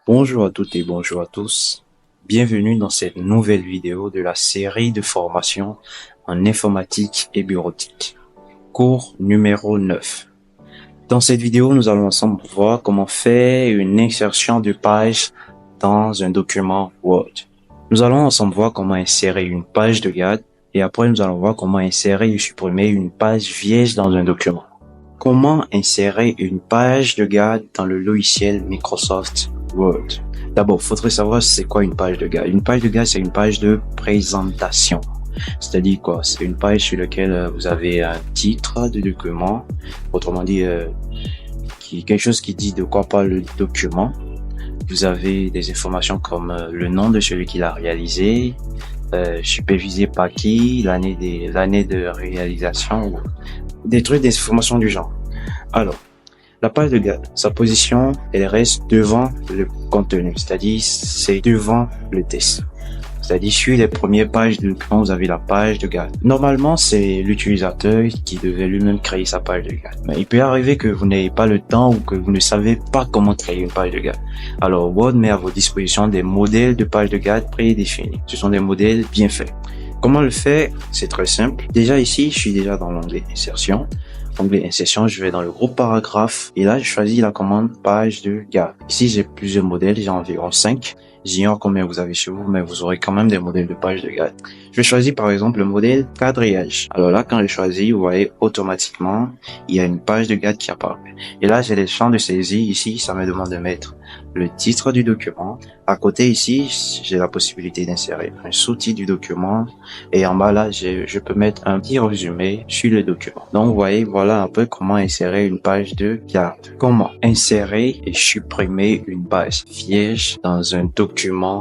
Bonjour à toutes et bonjour à tous. Bienvenue dans cette nouvelle vidéo de la série de formation en informatique et bureautique. Cours numéro 9. Dans cette vidéo, nous allons ensemble voir comment faire une insertion de page dans un document Word. Nous allons ensemble voir comment insérer une page de garde et après nous allons voir comment insérer et supprimer une page vierge dans un document. Comment insérer une page de garde dans le logiciel Microsoft Word? D'abord, il faudrait savoir c'est quoi une page de garde. Une page de garde, c'est une page de présentation. C'est-à-dire quoi? C'est une page sur laquelle vous avez un titre de document, autrement dit, quelque chose qui dit de quoi parle le document. Vous avez des informations comme le nom de celui qui l'a réalisé, supervisé par qui, l'année de réalisation, des trucs, des informations du genre. Alors, la page de garde, sa position, elle reste devant le contenu, c'est-à-dire c'est devant le test. C'est-à-dire sur les premières pages du document, vous avez la page de garde. Normalement, c'est l'utilisateur qui devait lui-même créer sa page de garde. Mais il peut arriver que vous n'ayez pas le temps ou que vous ne savez pas comment créer une page de garde. Alors, Word met à votre disposition des modèles de page de garde prédéfinis. Ce sont des modèles bien faits. Comment le faire? C'est très simple. Déjà ici, je suis déjà dans l'onglet Insertion. Onglet Insertion, je vais dans le groupe Paragraphe et là, je choisis la commande page de garde. Ici, j'ai plusieurs modèles, j'ai environ 5. J'ignore combien vous avez chez vous, mais vous aurez quand même des modèles de page de garde. Je vais choisir par exemple le modèle quadrillage. Alors là, quand je choisis, vous voyez automatiquement, il y a une page de garde qui apparaît. Et là, j'ai les champs de saisie. Ici, ça me demande de mettre le titre du document. À côté ici, j'ai la possibilité d'insérer un sous-titre du document. Et en bas là, je peux mettre un petit résumé sur le document. Donc vous voyez, voilà un peu comment insérer une page de garde. Comment insérer et supprimer une page vierge dans un document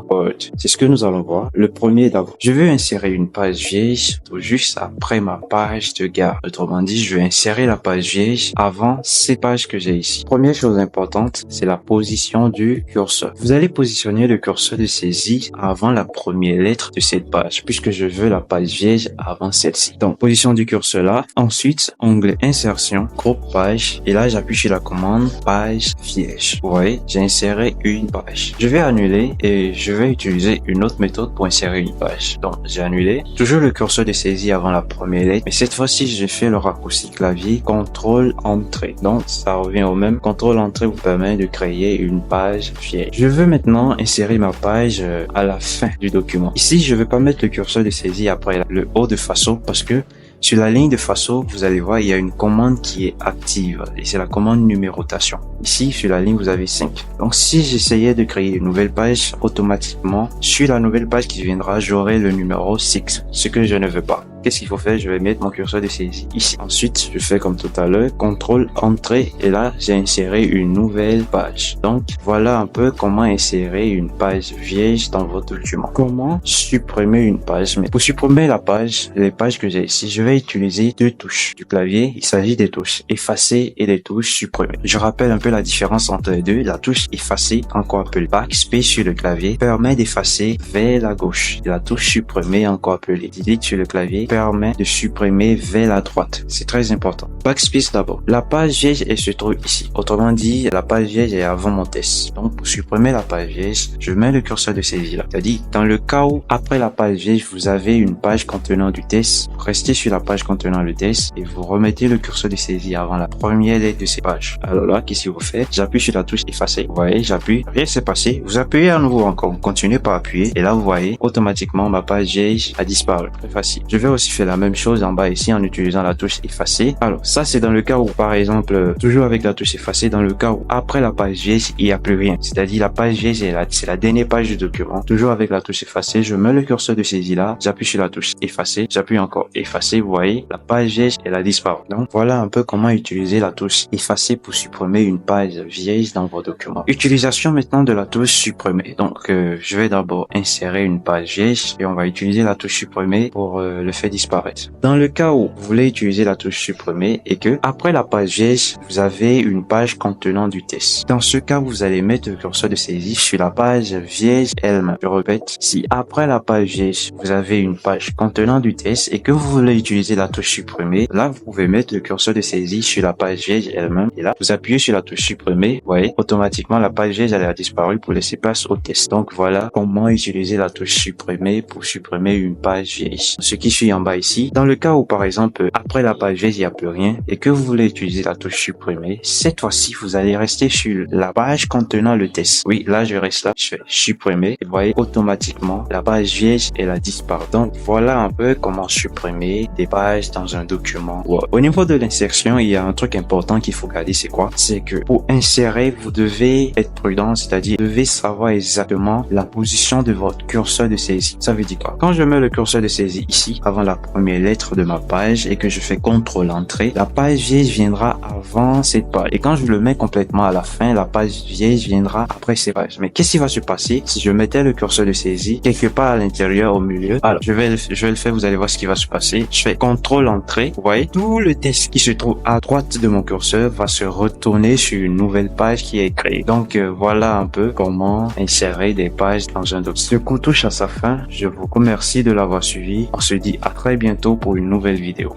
Word. C'est ce que nous allons voir. Le premier d'abord, je veux insérer une page vierge tout juste après ma page de garde. Autrement dit, je veux insérer la page vierge avant ces pages que j'ai ici. Première chose importante, c'est la position du curseur. Vous allez positionner le curseur de saisie avant la première lettre de cette page, puisque je veux la page vierge avant celle-ci. Donc, position du curseur là. Ensuite, onglet Insertion, groupe page. Et là, j'appuie sur la commande page vierge. Vous voyez, j'ai inséré une page. Je vais annuler et je vais utiliser une autre méthode pour insérer une page. Donc, j'ai annulé. Toujours le curseur de saisie avant la première lettre. Mais cette fois-ci, j'ai fait le raccourci clavier CTRL Entrée. Donc, ça revient au même. CTRL Entrée vous permet de créer une page vierge. Je veux maintenant insérer ma page à la fin du document. Ici, je ne vais pas mettre le curseur de saisie après le haut de façon parce que sur la ligne de façon, vous allez voir, il y a une commande qui est active et c'est la commande numérotation. Ici, sur la ligne, vous avez 5. Donc, si j'essayais de créer une nouvelle page, automatiquement, sur la nouvelle page qui viendra, j'aurai le numéro 6, ce que je ne veux pas. Qu'est-ce qu'il faut faire? Je vais mettre mon curseur de saisie ici. Ensuite, je fais comme tout à l'heure, CTRL Entrée et là, j'ai inséré une nouvelle page. Donc, voilà un peu comment insérer une page vierge dans votre document. Comment supprimer une page? Mais pour supprimer la page, les pages que j'ai ici, je vais utiliser deux touches du clavier. Il s'agit des touches effacer et des touches supprimer. Je rappelle un peu la différence entre les deux. La touche effacer, encore appelée backspace sur le clavier, permet d'effacer vers la gauche. Et la touche supprimer, encore appelée delete sur le clavier, permet de supprimer vers la droite. C'est très important. Backspace d'abord. La page vierge, elle se trouve ici. Autrement dit, la page vierge est avant mon test. Donc, pour supprimer la page vierge, je mets le curseur de saisie là. C'est-à-dire, dans le cas où, après la page vierge, vous avez une page contenant du test, restez sur la page contenant le test et vous remettez le curseur de saisie avant la première lettre de ces pages. Alors là, qu'est-ce que vous faites? J'appuie sur la touche effacer. Vous voyez, j'appuie. Rien s'est passé. Vous appuyez à nouveau encore. Vous continuez par appuyer. Et là, vous voyez, automatiquement, ma page vierge a disparu. Très facile. Je vais aussi faire la même chose en bas ici en utilisant la touche effacer. Alors, ça, c'est dans le cas où, par exemple, toujours avec la touche effacer, dans le cas où, après la page vierge, il n'y a plus rien. C'est-à-dire, la page vierge est là. C'est la dernière page du document. Toujours avec la touche effacer, je mets le curseur de saisie là. J'appuie sur la touche effacer. J'appuie encore effacer. Vous voyez, la page vierge, elle a disparu. Donc, voilà un peu comment utiliser la touche effacer pour supprimer une page vierge dans vos documents. Utilisation maintenant de la touche supprimer. Donc, je vais d'abord insérer une page vierge et on va utiliser la touche supprimer pour le fait disparaître. Dans le cas où vous voulez utiliser la touche supprimer et que après la page vierge, vous avez une page contenant du test. Dans ce cas, vous allez mettre le curseur de saisie sur la page vierge elle-même. Je répète, si après la page vierge, vous avez une page contenant du test et que vous voulez utiliser la touche supprimer, là, vous pouvez mettre le curseur de saisie sur la page vierge elle-même et là, vous appuyez sur la touche supprimer, vous voyez, automatiquement, la page vierge, elle a disparu pour laisser place au test. Donc, voilà comment utiliser la touche supprimer pour supprimer une page vierge. Ce qui suit en bas ici, dans le cas où, par exemple, après la page vierge, il n'y a plus rien et que vous voulez utiliser la touche supprimer, cette fois-ci, vous allez rester sur la page contenant le test. Oui, là, je reste là, je fais supprimer et vous voyez, automatiquement, la page vierge, elle a disparu. Donc, voilà un peu comment supprimer des pages dans un document Word. Au niveau de l'insertion, il y a un truc important qu'il faut garder, c'est quoi? C'est que pour insérer, vous devez être prudent, c'est-à-dire, vous devez savoir exactement la position de votre curseur de saisie. Ça veut dire quoi? Quand je mets le curseur de saisie ici, avant la première lettre de ma page et que je fais CTRL entrée, la page vierge viendra avant cette page. Et quand je le mets complètement à la fin, la page vierge viendra après ces pages. Mais qu'est-ce qui va se passer si je mettais le curseur de saisie quelque part à l'intérieur, au milieu? Alors, je vais le faire, vous allez voir ce qui va se passer. Je fais CTRL entrée, vous voyez, tout le texte qui se trouve à droite de mon curseur va se retourner sur une nouvelle page qui est créée. Donc, voilà un peu comment insérer des pages dans un document. Ce cours touche à sa fin. Je vous remercie de l'avoir suivi. On se dit à très bientôt pour une nouvelle vidéo.